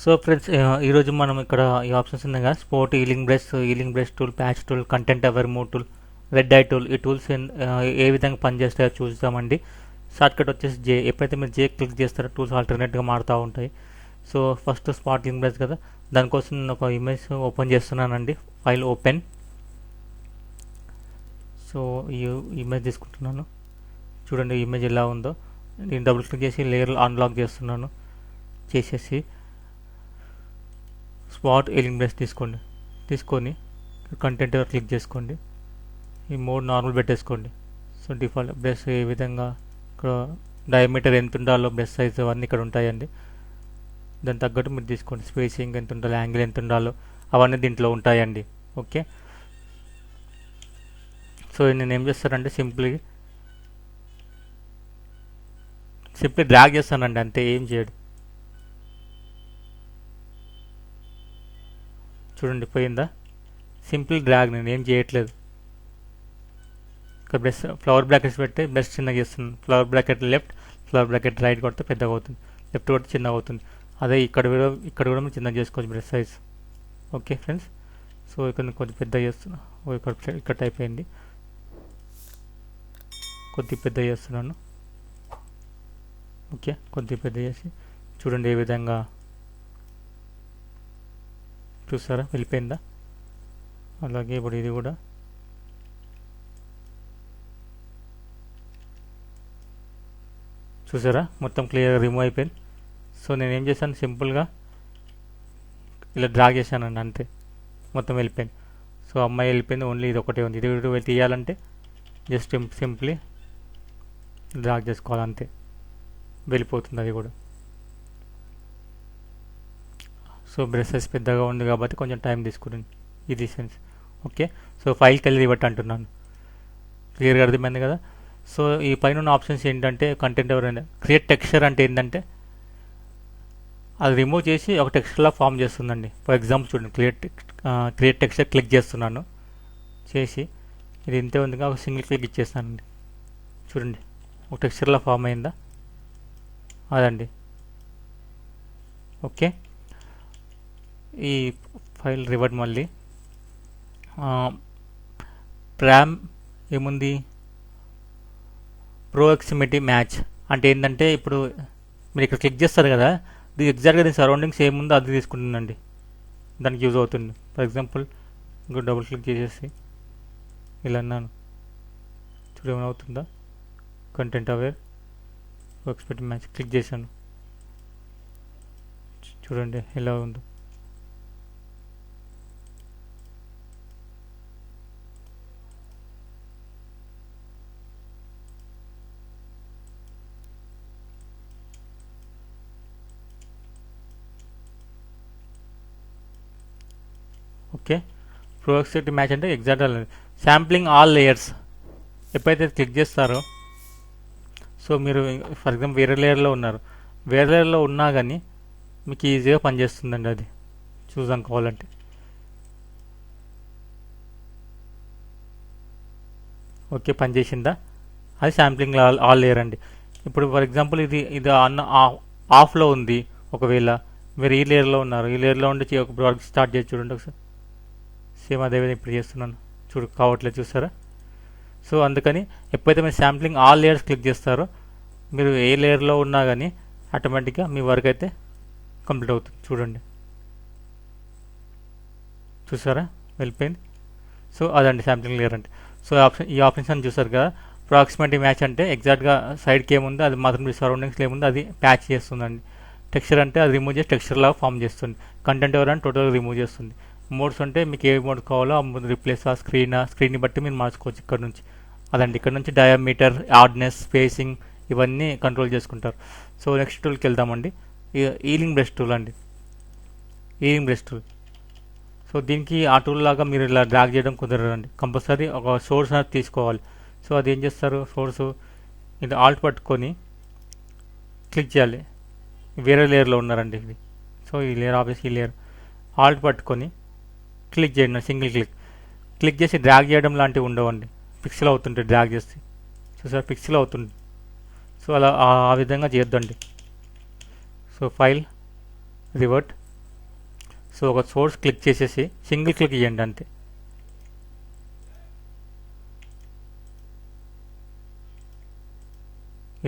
So friends, ఈరోజు మనం ఇక్కడ ఈ ఆప్షన్స్ ఉన్నాయి కదా, spot healing brush tool, patch tool, content aware move tool, red eye tool. ఈ టూల్స్ ఏ విధంగా పనిచేస్తాయో చూస్తామండి. షార్ట్కట్ వచ్చేసి జే. ఎప్పుడైతే మీరు జే క్లిక్ చేస్తారో టూల్స్ ఆల్టర్నేట్గా మారుతూ ఉంటాయి. సో ఫస్ట్ స్పాట్ ఈలింగ్ బ్రష్ కదా, దానికోసం నేను ఒక ఇమేజ్ ఓపెన్ చేస్తున్నానండి. File open. సో ఈ ఇమేజ్ తీసుకుంటున్నాను. చూడండి ఇమేజ్ ఎలా ఉందో. నేను డబుల్ క్లిక్ చేసి లేయర్ అన్లాక్ చేస్తున్నాను. చేసేసి స్పాట్ ఈలింగ్ బ్రష్ తీసుకొని కంటెంట్ క్లిక్ చేసుకోండి. ఈ మోడ్ నార్మల్ పెట్టేసుకోండి. సో డిఫాల్ట్ బ్రష్ ఏ విధంగా ఇక్కడ డయామీటర్ ఎంత ఉండాలో, బ్రష్ సైజ్ అవన్నీ ఇక్కడ ఉంటాయండి. దాని తగ్గట్టు మీరు తీసుకోండి. స్పేసింగ్ ఎంత ఉండాలో, యాంగిల్ ఎంత ఉండాలో అవన్నీ దీంట్లో ఉంటాయండి. ఓకే. సో నేను ఏం చేస్తానంటే సింప్లీ డ్రాగ్ చేస్తానండి, అంతే, ఏం చేయడు. చూడండి పోయిందా. సింపుల్ డ్రాగ్, నేను ఏం చేయట్లేదు. ఇక్కడ బ్రష్ ఫ్లవర్ బ్రాకెట్స్ పెట్టి బ్రష్ చిన్నగా చేస్తున్నాను. Flower bracket left, flower bracket right కొడితే పెద్దగా అవుతుంది, లెఫ్ట్ కొడితే చిన్నగా అవుతుంది. అదే ఇక్కడ కూడా మీరు చిన్నగా చేసుకోవచ్చు brush size. Okay friends. So ఇక్కడ కొంచెం పెద్దగా చేస్తున్నా. ఇక్కడ టైప్ అయింది, కొద్దిగా పెద్ద చేస్తున్నాను. ఓకే, కొద్దిగా పెద్ద చేసి చూడండి ఏ విధంగా. చూసారా వెళ్ళిపోయిందా. అలాగే ఇప్పుడు ఇది కూడా చూసారా మొత్తం క్లియర్గా రిమూవ్ అయిపోయింది. సో నేను ఏం చేశాను, సింపుల్గా ఇలా డ్రాగ్ చేశానండి, అంతే, మొత్తం వెళ్ళిపోయింది. సో అమ్మాయి వెళ్ళిపోయింది, ఓన్లీ ఇది ఒకటే ఉంది. ఇది తీయాలంటే జస్ట్ సింప్లీ డ్రాగ్ చేసుకోవాలి, అంతే, వెళ్ళిపోతుంది అది కూడా. సో బ్రషెస్ పెద్దగా ఉంది కాబట్టి కొంచెం టైం తీసుకుని ఇది సెన్స్. ఓకే. సో ఫైల్కి వెళ్ళి ఇవ్వట్టు అంటున్నాను. క్లియర్గా అర్థమైంది కదా. సో ఈ పైన ఉన్న ఆప్షన్స్ ఏంటంటే కంటెంట్ ఎవరైనా క్రియేట్ టెక్స్చర్ అంటే ఏంటంటే అది రిమూవ్ చేసి ఒక టెక్స్చర్లా ఫామ్ చేస్తుందండి. ఫర్ ఎగ్జాంపుల్ చూడండి, క్రియేట్ టెక్స్చర్ క్లిక్ చేస్తున్నాను. చేసి ఇది ఇంతే ఉంది, ఒక సింగిల్ క్లిక్ ఇచ్చేస్తానండి. చూడండి ఒక టెక్స్చర్లా ఫామ్ అయిందా, అదండి. ఓకే. ఈ ఫైల్ రివర్ట్ మళ్ళీ ప్రామ్ ఏముంది, ప్రోఎక్సిమిటీ మ్యాచ్ అంటే ఏంటంటే ఇప్పుడు మీరు ఇక్కడ క్లిక్ చేస్తారు కదా, ఇది ఎగ్జాక్ట్గా దీని సరౌండింగ్స్ ఏముందో అది తీసుకుంటుందండి, దానికి యూజ్ అవుతుంది. ఫర్ ఎగ్జాంపుల్ ఇంకో డబుల్ క్లిక్ చేసేసి ఇలా అన్నాను, చూడ ఏమవుతుందా, కంటెంట్ అవేర్ ప్రోఎక్సిమిటీ మ్యాచ్ క్లిక్ చేశాను. చూడండి ఎలా ఉందో. ఓకే. ప్రోఎక్సిమిటీ మ్యాచ్ అంటే ఎగ్జాక్ట్గా శాంప్లింగ్ ఆల్ లేయర్స్ ఎప్పుడైతే క్లిక్ చేస్తారో, సో మీరు ఫర్ ఎగ్జాంపుల్ వేరే లేయర్లో ఉన్నా కానీ మీకు ఈజీగా పనిచేస్తుందండి అది చూసాం కావాలంటే. ఓకే, పనిచేసిందా, అది శాంప్లింగ్ ఆల్ లేయర్ అండి. ఇప్పుడు ఫర్ ఎగ్జాంపుల్ ఇది ఆఫ్లో ఉంది, ఒకవేళ మీరు ఈ లేయర్లో ఉన్నారు, ఈ లేయర్లో ఉండి ఒక వర్క్ స్టార్ట్ చేసి చూడండి ఒకసారి. సేమ్ అదేవిధంగా ఇప్పుడు చేస్తున్నాను, కావట్లేదు, చూసారా. సో అందుకని ఎప్పుడైతే మీరు శాంప్లింగ్ ఆల్ లేయర్స్ క్లిక్ చేస్తారో మీరు ఏ లేయర్లో ఉన్నా కానీ ఆటోమేటిక్గా మీ వర్క్ అయితే కంప్లీట్ అవుతుంది. చూడండి, చూసారా వెళ్ళిపోయింది. సో అదండి శాంప్లింగ్ లేయర్ అంటే. సో ఈ ఆప్షన్ చూసారు కదా. ప్రాక్సిమిటీ మ్యాచ్ అంటే ఎగ్జాక్ట్గా సైడ్కి ఏముందో అది మాత్రం మీ సరౌండింగ్స్లో ఏముందో అది ప్యాచ్ చేస్తుందండి. టెక్స్చర్ అంటే అది రిమూవ్ చేసి టెక్స్చర్ లాగా ఫామ్ చేస్తుంది. కంటెంట్ ఎవరైనా టోటల్గా రిమూవ్ చేస్తుంది. మోడ్స్ అంటే మీకు ఏ మోడ్ కావాలో ఆ మోడ్ రిప్లేస్ ఆ స్క్రీన్ని బట్టి మీరు మార్చుకోవచ్చు ఇక్కడ నుంచి. అదండి, ఇక్కడ నుంచి డయామీటర్, ఆడ్నెస్, స్పేసింగ్ ఇవన్నీ కంట్రోల్ చేసుకుంటారు. సో నెక్స్ట్ టూల్కి వెళ్దామండి. ఈలింగ్ బ్రష్ టూల్ అండి. ఈలింగ్ బ్రష్ టూల్. సో దీనికి ఆ టూల్ లాగా మీరు ఇలా డ్రాగ్ చేయడం కుదరదండి. కంపల్సరీ ఒక సోర్స్ అనేది తీసుకోవాలి. సో అది ఏం చేస్తారు, సోర్సు ఇది ఆల్ట్ పట్టుకొని క్లిక్ చేయాలి. వేరే లేయర్లో ఉన్నారండి ఇది. సో ఈ లేయర్ ఆఫీస్, ఈ లేయర్ ఆల్ట్ పట్టుకొని క్లిక్ చేయండి, సింగిల్ క్లిక్ చేసి డ్రాగ్ చేయడం లాంటివి ఉండవండి. పిక్సెల్ అవుతుంటే డ్రాగ్ చేస్తే చూసారు పిక్సెల్ అవుతుంది. సో అలా ఆ విధంగా చేయొద్దండి. సో ఫైల్ రివర్ట్ సో ఒక సోర్స్ క్లిక్ చేసేసి సింగిల్ క్లిక్ ఇవ్వండి అంతే.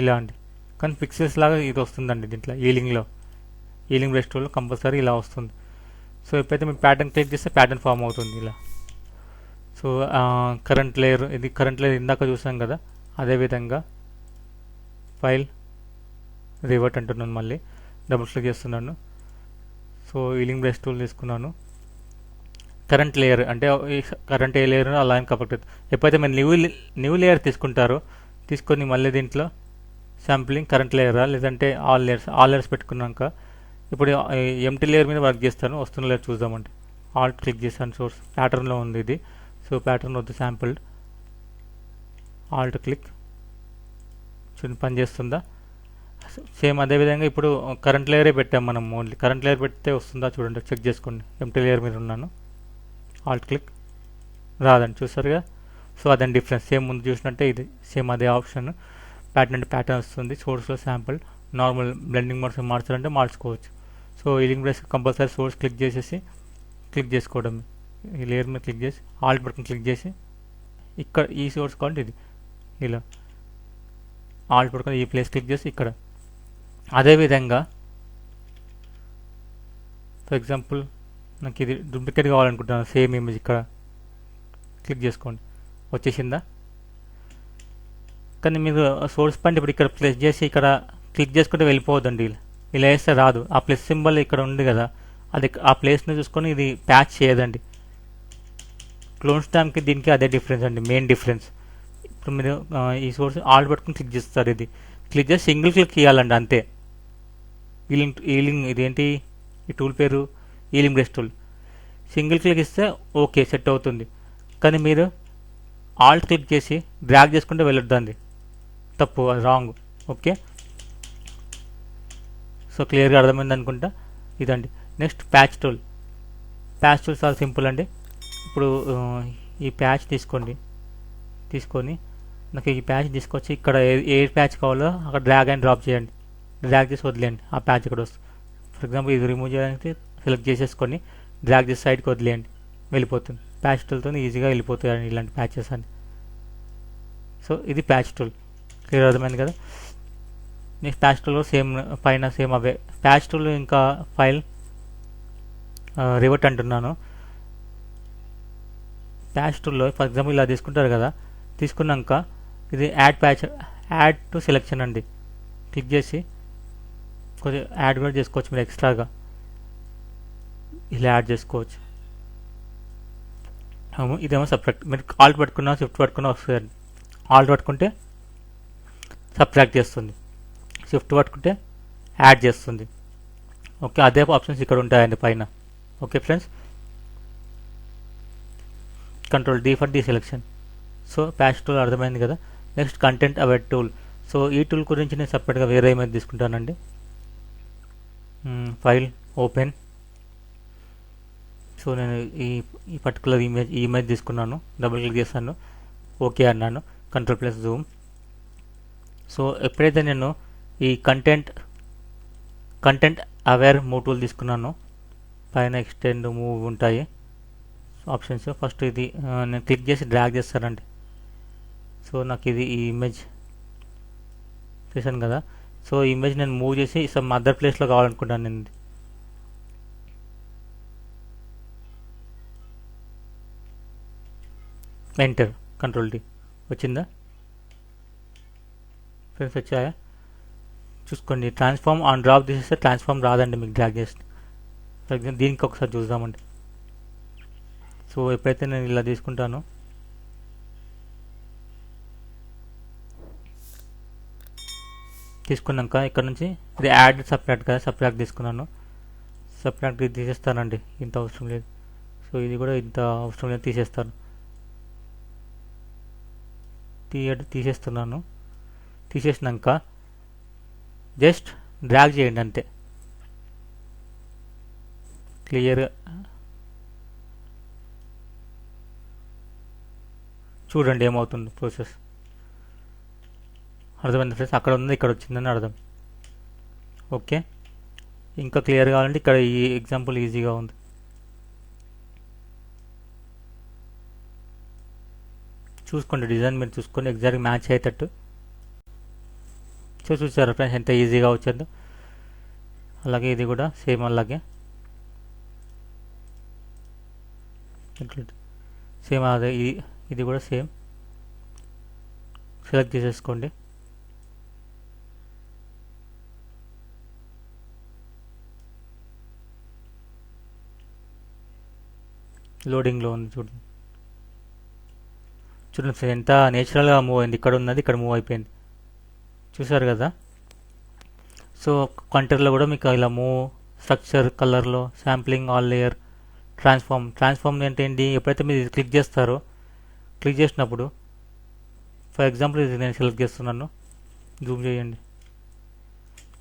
ఇలా అండి. కానీ పిక్సెల్స్ లాగా ఇది వస్తుందండి దీంట్లో ఈలింగ్ బ్రష్ టూల్లో కంపల్సరీ ఇలా వస్తుంది. సో ఎప్పుడైతే మీరు ప్యాటర్న్ క్లిక్ చేస్తే ప్యాటర్న్ ఫామ్ అవుతుంది ఇలా. సో కరెంట్ లేయర్, ఇది కరెంట్ లేయర్ ఇందాక చూసాం కదా, అదేవిధంగా ఫైల్ రివర్ట్ అంటున్నాను, మళ్ళీ డబుల్ క్లిక్ చేస్తున్నాను. సో ఈలింగ్ బ్రష్ టూల్ తీసుకున్నాను. కరెంట్ లేయర్ అంటే కరెంట్ ఏ లేయర్ అలా కాబట్టి ఎప్పుడైతే మీరు న్యూ లేయర్ తీసుకుంటారో తీసుకొని మళ్ళీ దీంట్లో శాంప్లింగ్ కరెంట్ లేయరా లేదంటే ఆల్ లేయర్స్ పెట్టుకున్నాక ఇప్పుడు ఎంటీ లేయర్ మీద వర్క్ చేస్తాను. వస్తున్న లేయర్ చూద్దామండి. ఆల్ట్ క్లిక్ చేస్తాను. సోర్స్ ప్యాటర్న్లో ఉంది ఇది. సో ప్యాటర్న్ వద్దు, శాంపిల్డ్. Alt click. చూడండి పని చేస్తుందా. సేమ్ అదేవిధంగా ఇప్పుడు కరెంట్ లేయరే పెట్టాం మనం. ఓన్లీ కరెంట్ లేయర్ పెడితే వస్తుందా చూడండి, చెక్ చేసుకోండి. ఎంటీ లేయర్ మీద ఉన్నాను. ఆల్ట్ క్లిక్ రాదండి, చూసారుగా. సో అదని డిఫరెన్స్. సేమ్ ముందు చూసినట్టే ఇది సేమ్ అదే ఆప్షన్. ప్యాటర్న్ అంటే ప్యాటర్న్ వస్తుంది. సోర్స్లో శాంపుల్ నార్మల్ బ్లెండింగ్ మోడ్స్ మార్చాలంటే మార్చుకోవచ్చు. So healing brush compulsory source click చేసేసి క్లిక్ చేసుకోవడం. ఈ లేయర్ మీద క్లిక్ చేసి ఆల్ట్ బటన్ క్లిక్ చేసి ఇక్కడ ఈ సోర్స్ కావాలంటే ఇది ఇలా ఆల్ట్ బటన్ ఈ ప్లేస్ క్లిక్ చేసి ఇక్కడ. అదేవిధంగా ఫర్ ఎగ్జాంపుల్ నాకు ఇది డూప్లికేట్ కావాలనుకుంటున్నాను, సేమ్ ఇమేజ్ ఇక్కడ క్లిక్ చేసుకోండి. వచ్చేసిందా. కానీ మీరు సోర్స్ పాయింట్ ఇప్పుడు ఇక్కడ ప్లేస్ చేసి ఇక్కడ క్లిక్ చేసుకుంటే వెళ్ళిపోవద్దండి. ఇలా వేస్తే రాదు. ఆ ప్లస్ సింబల్ ఇక్కడ ఉంది కదా, అది ఆ ప్లేస్ని చూసుకొని ఇది ప్యాచ్ చేయదండి. క్లోన్ స్టాంప్కి దీనికి అదే డిఫరెన్స్ అండి, మెయిన్ డిఫరెన్స్. ఇప్పుడు మీరు ఈ సోర్స్ ఆల్ట్ పట్టుకుని క్లిక్ చేస్తారు. ఇది క్లిక్ చేసి సింగిల్ క్లిక్ ఇవ్వాలండి అంతే. ఈలింగ్ ఇదేంటి ఈ టూల్ పేరు ఈలింగ్ బ్రష్ టూల్. సింగిల్ క్లిక్ ఇస్తే ఓకే సెట్ అవుతుంది. కానీ మీరు ఆల్ట్ క్లిక్ చేసి డ్రాగ్ చేసుకుంటే వెళ్ళొద్దండి, తప్పు, అది రాంగ్. ఓకే, సో క్లియర్గా అర్థమైంది అనుకుంటా. ఇదండి. Next patch tool. Patch tool చాలా సింపుల్ అండి. ఇప్పుడు ఈ ప్యాచ్ తీసుకొని నాకు ఈ ప్యాచ్ తీసుకొచ్చి ఇక్కడ ఏ ప్యాచ్ కావాలో అక్కడ డ్రాగ్ అండ్ డ్రాప్ చేయండి. డ్రాగ్ చేసి వదిలేయండి, ఆ ప్యాచ్ ఇక్కడ వస్తుంది. ఫర్ ఎగ్జాంపుల్ ఇది రిమూవ్ చేయడానికి సెలెక్ట్ చేసేసుకొని డ్రాగ్ చేసి సైడ్కి వదిలేయండి, వెళ్ళిపోతుంది. ప్యాచ్ టూల్తో ఈజీగా వెళ్ళిపోతాయండి ఇలాంటి ప్యాచెస్ అని. సో ఇది ప్యాచ్ టూల్. క్లియర్ అర్థమైంది కదా. నెక్స్ట్ ప్యాచ్ టూల్లో సేమ్ పైన సేమ్ అవే ప్యాచ్ టూల్. ఇంకా ఫైల్ రివర్ట్ అంటున్నాను. ప్యాచ్ టూల్లో ఫర్ ఎగ్జాంపుల్ ఇలా తీసుకుంటారు కదా, తీసుకున్నాక ఇది యాడ్ టు సెలెక్షన్ అండి. క్లిక్ చేసి కొంచెం యాడ్ కూడా చేసుకోవచ్చు మీరు ఎక్స్ట్రాగా, ఇలా యాడ్ చేసుకోవచ్చు. ఇదేమో సబ్ట్రాక్ట్. మీరు ఆల్ట్ పట్టుకున్నా షిఫ్ట్ పట్టుకున్నా వస్తుంది. ఆల్ట్ పట్టుకుంటే సబ్ట్రాక్ట్ చేస్తుంది, షిఫ్ట్ పట్టుకుంటే యాడ్ చేస్తుంది. ఓకే, అదే ఆప్షన్స్ ఇక్కడ ఉంటాయండి పైన. Okay friends, control D for deselection. So patch tool అర్థమైంది కదా. Next content aware tool. So ఈ టూల్ గురించి నేను సపరేట్గా వేరే ఇమేజ్ తీసుకుంటానండి. File open. సో నేను ఈ పర్టికులర్ ఇమేజ్ తీసుకున్నాను, డబుల్ క్లిక్ చేస్తాను, ఓకే అన్నాను, కంట్రోల్ ప్లస్ జూమ్. సో ఎప్పుడైతే నేను ఈ కంటెంట్ అవేర్ మూవ్ టూల్ తీసుకున్నాను, పైన ఎక్స్టెండ్ మూవ్ ఉంటాయి ఆప్షన్స్. ఫస్ట్ ఇది నేను క్లిక్ చేసి డ్రాగ్ చేస్తానండి. సో నాకు ఇది ఈ ఇమేజ్ చేశాను కదా. సో ఈ ఇమేజ్ నేను మూవ్ చేసి సమ్ అదర్ ప్లేస్లో కావాలనుకుంటాను నేను. Enter, control D. వచ్చిందా ఫ్రెండ్స్? వచ్చాయా చూసుకోండి. ట్రాన్స్ఫార్మ్ ఆన్ డ్రాప్ తీసేస్తే ట్రాన్స్ఫార్మ్ రాదండి మీకు డ్రాగ్ చేస్తే. ఫర్ ఎగ్జాంపుల్ దీనికి ఒకసారి చూద్దామండి. సో ఎప్పుడైతే నేను ఇలా తీసుకుంటానో తీసుకున్నాక ఇక్కడ నుంచి ఇది యాడ్ సబ్ట్రాక్ట్ కదా, సబ్ట్రాక్ట్ తీసుకున్నాను. సబ్ట్రాక్ట్ ఇది తీసేస్తానండి, ఇంత అవసరం లేదు. సో ఇది కూడా ఇంత అవసరం లేదు, తీసేస్తాను. తీసేస్తున్నాను. తీసేసినాక జస్ట్ డ్రాగ్ చేయండి అంతే, క్లియర్గా చూడండి ఏమవుతుంది ప్రాసెస్. అర్థమైంది ఫ్రెండ్స్? అక్కడ ఉంది ఇక్కడ వచ్చిందని అర్థం. ఓకే, ఇంకా క్లియర్ కావాలంటే ఇక్కడ ఈ ఎగ్జాంపుల్ ఈజీగా ఉంది. చూసుకోండి, డిజైన్ మీరు చూసుకొని ఎగ్జాక్ట్గా మ్యాచ్ అయ్యేటట్టు. సో చూసారా ఫ్రెండ్స్ ఎంత ఈజీగా వచ్చిందో. అలాగే ఇది కూడా సేమ్ అలాగే సేమ్ అదే ఇది కూడా సేమ్ సెలెక్ట్ చేసేసుకోండి. లోడింగ్లో ఉంది చూడండి. ఫ్రెండ్స్ ఎంత నేచురల్గా మూవ్ అయింది. ఇక్కడ ఉన్నది ఇక్కడ మూవ్ అయిపోయింది, చూసారు కదా. సో కంటెంట్లో కూడా మీకు ఇలా మూవ్, స్ట్రక్చర్, కలర్లో, శాంప్లింగ్, ఆల్ లేయర్, ట్రాన్స్ఫార్మ్ అంటే ఏంటి, ఎప్పుడైతే మీరు ఇది క్లిక్ చేస్తారో, క్లిక్ చేసినప్పుడు ఫర్ ఎగ్జాంపుల్ ఇది నేను సెలెక్ట్ చేస్తున్నాను, జూమ్ చేయండి,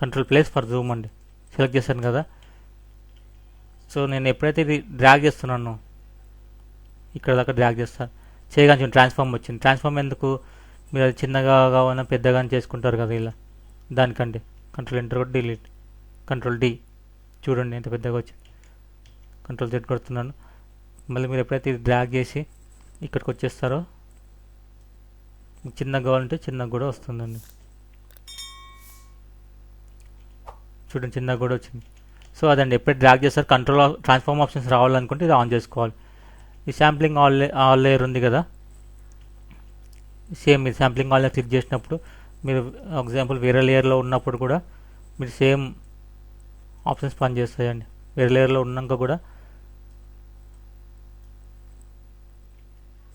కంట్రోల్+ ఫర్ జూమ్ అండి, సెలెక్ట్ చేశాను కదా. సో నేను ఎప్పుడైతే ఇది డ్రాగ్ చేస్తున్నాను, ఇక్కడ దాకా డ్రాగ్ చేస్తాను, చేయగానే ట్రాన్స్ఫార్మ్ వచ్చింది. ట్రాన్స్ఫార్మ్ ఎందుకు, మీరు అది చిన్నగా కావాలన్నా పెద్దగా చేసుకుంటారు కదా ఇలా, దానికండి. కంట్రోల్ కూడా డిలీట్, కంట్రోల్ D, చూడండి ఎంత పెద్దగా వచ్చింది. Control Z కొడుతున్నాను. మళ్ళీ మీరు ఎప్పుడైతే ఇది డ్రాగ్ చేసి ఇక్కడికి వచ్చేస్తారో, చిన్నగా కావాలంటే చిన్నగా కూడా వస్తుందండి. చూడండి చిన్నగా కూడా వచ్చింది. సో అదండి, ఎప్పుడైతే డ్రాగ్ చేస్తారు ట్రాన్స్ఫార్మ్ ఆప్షన్స్ రావాలనుకుంటే ఇది ఆన్ చేసుకోవాలి. ఈ శాంప్లింగ్ ఆల్ లేయర్ ఉంది కదా, సేమ్ మీరు శాంప్లింగ్ ఆల్ లేయర్ క్లిక్ చేసినప్పుడు, మీరు ఎగ్జాంపుల్ వేరే లేయర్లో ఉన్నప్పుడు కూడా మీరు సేమ్ ఆప్షన్స్ పనిచేస్తాయండి. వేరే లేయర్లో ఉన్నాక కూడా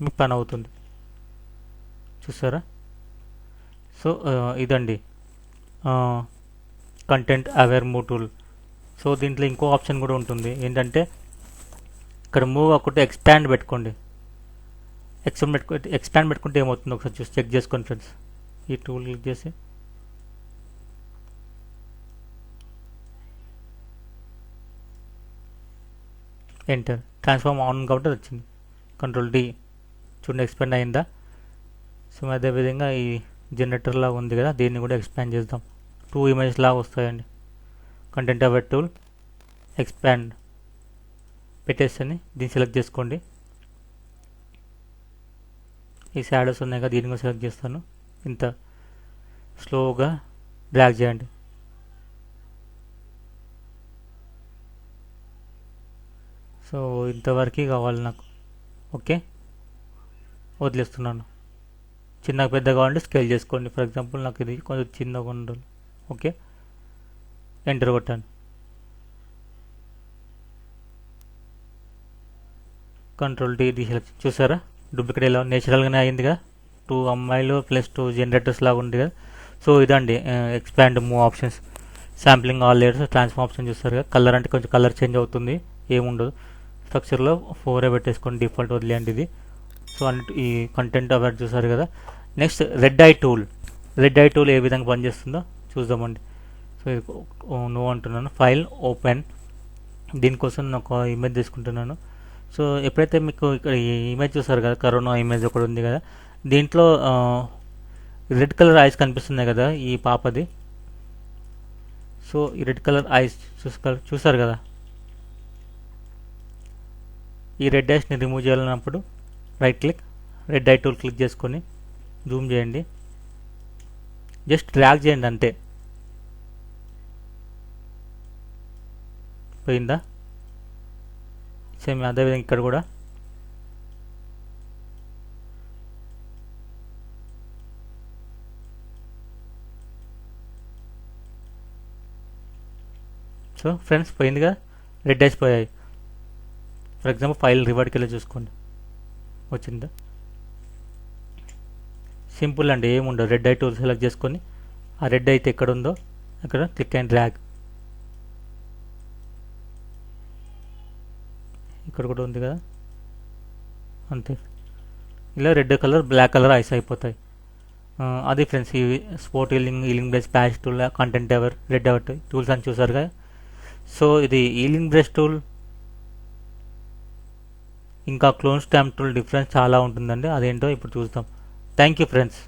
మీకు పని అవుతుంది, చూసారా. సో ఇదండి content aware move tool. So దీంట్లో ఇంకో ఆప్షన్ కూడా ఉంటుంది, ఏంటంటే ఇక్కడ మూవ్ అక్కడే ఎక్స్పాండ్ పెట్టుకోండి. ఎక్స్పాండ్ పెట్టుకుంటే ఏమవుతుందో ఒకసారి చూసి చెక్ చేసుకోండి ఫ్రెండ్స్. ఈ టూల్ క్లిక్ చేసి ఎంటర్, ట్రాన్స్ఫార్మ్ ఆన్ కాబట్టి వచ్చింది. కంట్రోల్ D, చూడండి ఎక్స్పాండ్ అయిందా. సో అదేవిధంగా ఈ జనరేటర్ లాగా ఉంది కదా, దీన్ని కూడా ఎక్స్పాండ్ చేద్దాం. 2 ఇమేజెస్ లాగా వస్తాయండి. కంటెంట్ అవేర్ టూల్, ఎక్స్పాండ్ పెట్టేసి దీన్ని సెలెక్ట్ చేసుకోండి. ఈ షాడోస్ ఉన్నాయి కదా, దీన్ని కూడా సెలెక్ట్ చేస్తాను. ఇంత స్లోగా డ్రాగ్ చేయండి. సో ఇంతవరకు కావాలి నాకు, ఓకే, వదిలేస్తున్నాను. చిన్నగా పెద్దగా కావాలంటే స్కేల్ చేసుకోండి. ఫర్ ఎగ్జాంపుల్ నాకు ఇది కొంచెం చిన్నగా ఉండాలి, ఓకే, ఎంటర్ కొట్టాను. కంట్రోల్ D, ఇది సెలెక్ట్, చూసారా డూప్లికేట్ ఎలా నేచురల్గానే అయింది కదా. 2 అమ్మాయిలు +2 జనరేటర్స్ లాగా ఉంది కదా. సో ఇదండి expand move options, sampling all layers, transform option చూస్తారు కదా. కలర్ అంటే కొంచెం కలర్ చేంజ్ అవుతుంది, ఏముండదు. స్ట్రక్చర్లో 4 పెట్టుకోండి, డిఫాల్ట్ వదిలేయండి ఇది. సో ఈ కంటెంట్ అవేర్ చూసారు కదా. నెక్స్ట్ రెడ్ ఐ టూల్ ఏ విధంగా పనిచేస్తుందో చూద్దామండి. సో నో అంటున్నాను, ఫైల్ ఓపెన్. దీనికోసం నేను ఒక ఇమేజ్ తీసుకుంటున్నాను. సో ఎప్పుడైతే మీకు ఇక్కడ ఈ ఇమేజ్ చూసారు కదా, కరోనా ఇమేజ్ ఒకటి ఉంది కదా, దీంట్లో రెడ్ కలర్ ఐస్ కనిపిస్తున్నాయి కదా ఈ పాపది. సో ఈ రెడ్ కలర్ ఐస్ చూసారు కదా, ఈ రెడ్ ఐస్ని రిమూవ్ చేయాలన్నప్పుడు right click, red eye tool click చేసుకొని జూమ్ చేయండి, జస్ట్ డ్రాగ్ చేయండి అంతే. పోయిందా. సేమ్ అదేవిధంగా ఇక్కడ కూడా సో ఫ్రెండ్స్ పోయింది కదా, రెడ్ ఐస్ పోయాయి. ఫర్ ఎగ్జాంపుల్ ఫైల్ రివర్డ్కి వెళ్ళి చూసుకోండి, వచ్చిందా. సింపుల్ అండి, ఏముండదు. రెడ్ ఐ టూల్ సెలెక్ట్ చేసుకొని ఆ రెడ్ అయితే ఎక్కడ ఉందో అక్కడ క్లిక్ అండ్ డ్రాగ్, ఇక్కడ కూడా ఉంది కదా, అంతే. ఇలా red colour, black colour eyes అయిపోతాయి. అది ఫ్రెండ్స్ ఈ spot healing brush, patch tool, content aware, red aware tools అని చూసారు కదా. సో ఇది హీలింగ్ బ్రష్ టూల్ ఇంకా క్లోన్ స్టాంప్ టూల్ డిఫరెన్స్ చాలా ఉంటుందండి, అదేంటో ఇప్పుడు చూద్దాం. Thank you friends.